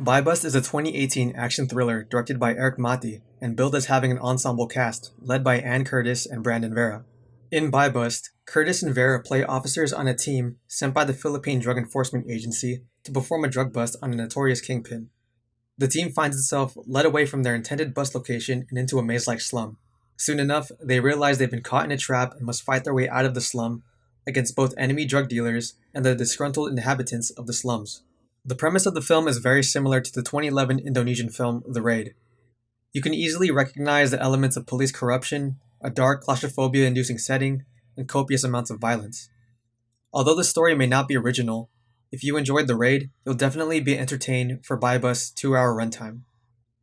BuyBust is a 2018 action thriller directed by Erik Matti and billed as having an ensemble cast led by Ann Curtis and Brandon Vera. In BuyBust, Curtis and Vera play officers on a team sent by the Philippine Drug Enforcement Agency to perform a drug bust on a notorious kingpin. The team finds itself led away from their intended bust location and into a maze-like slum. Soon enough, they realize they've been caught in a trap and must fight their way out of the slum against both enemy drug dealers and the disgruntled inhabitants of the slums. The premise of the film is very similar to the 2011 Indonesian film The Raid. You can easily recognize the elements of police corruption, a dark, claustrophobia-inducing setting, and copious amounts of violence. Although the story may not be original, if you enjoyed The Raid, you'll definitely be entertained for BuyBust's 2-hour runtime.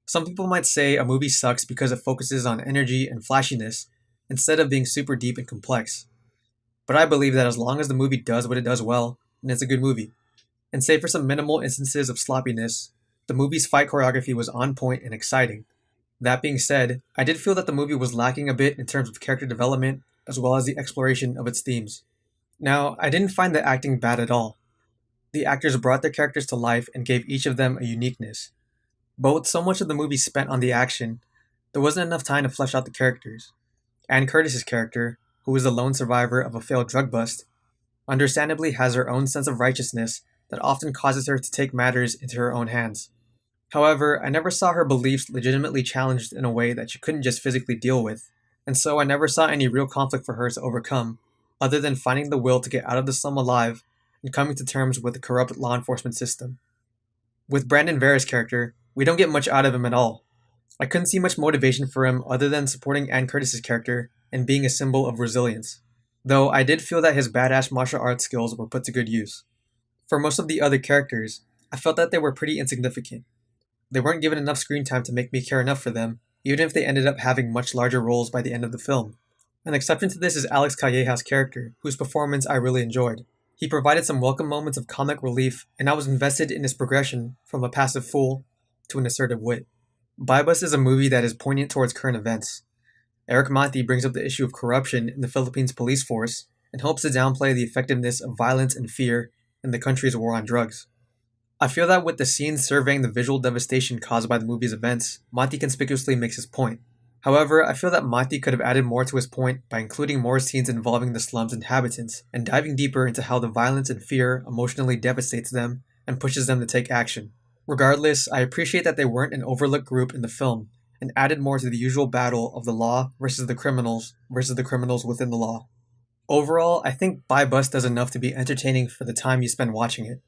Some people might say a movie sucks because it focuses on energy and flashiness instead of being super deep and complex. But I believe that as long as the movie does what it does well, then it's a good movie. And save for some minimal instances of sloppiness, the movie's fight choreography was on point and exciting. That being said, I did feel that the movie was lacking a bit in terms of character development as well as the exploration of its themes. Now, I didn't find the acting bad at all. The actors brought their characters to life and gave each of them a uniqueness. But with so much of the movie spent on the action, there wasn't enough time to flesh out the characters. Ann Curtis's character, who is the lone survivor of a failed drug bust, understandably has her own sense of righteousness that often causes her to take matters into her own hands. However, I never saw her beliefs legitimately challenged in a way that she couldn't just physically deal with, and so I never saw any real conflict for her to overcome, other than finding the will to get out of the slum alive and coming to terms with the corrupt law enforcement system. With Brandon Vera's character, we don't get much out of him at all. I couldn't see much motivation for him other than supporting Ann Curtis's character and being a symbol of resilience, though I did feel that his badass martial arts skills were put to good use. For most of the other characters, I felt that they were pretty insignificant. They weren't given enough screen time to make me care enough for them, even if they ended up having much larger roles by the end of the film. An exception to this is Alex Calleja's character, whose performance I really enjoyed. He provided some welcome moments of comic relief, and I was invested in his progression from a passive fool to an assertive wit. BuyBust is a movie that is poignant towards current events. Erik Matti brings up the issue of corruption in the Philippines police force and hopes to downplay the effectiveness of violence and fear in the country's war on drugs. I feel that with the scenes surveying the visual devastation caused by the movie's events, Matti conspicuously makes his point. However, I feel that Matti could have added more to his point by including more scenes involving the slum's inhabitants and diving deeper into how the violence and fear emotionally devastates them and pushes them to take action. Regardless, I appreciate that they weren't an overlooked group in the film and added more to the usual battle of the law versus the criminals within the law. Overall, I think BuyBust does enough to be entertaining for the time you spend watching it.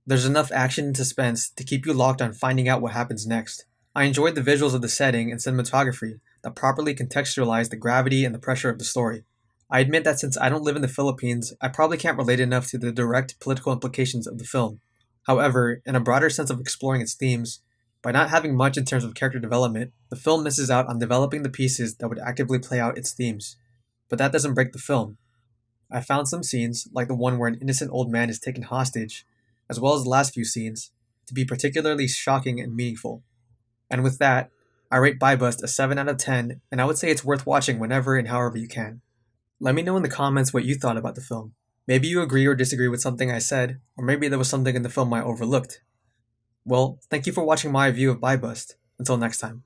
There's enough action and suspense to keep you locked on finding out what happens next. I enjoyed the visuals of the setting and cinematography that properly contextualize the gravity and the pressure of the story. I admit that since I don't live in the Philippines, I probably can't relate enough to the direct political implications of the film. However, in a broader sense of exploring its themes, by not having much in terms of character development, the film misses out on developing the pieces that would actively play out its themes. But that doesn't break the film. I found some scenes, like the one where an innocent old man is taken hostage, as well as the last few scenes, to be particularly shocking and meaningful. And with that, I rate BuyBust a 7 out of 10, and I would say it's worth watching whenever and however you can. Let me know in the comments what you thought about the film. Maybe you agree or disagree with something I said, or maybe there was something in the film I overlooked. Well, thank you for watching my review of BuyBust. Until next time.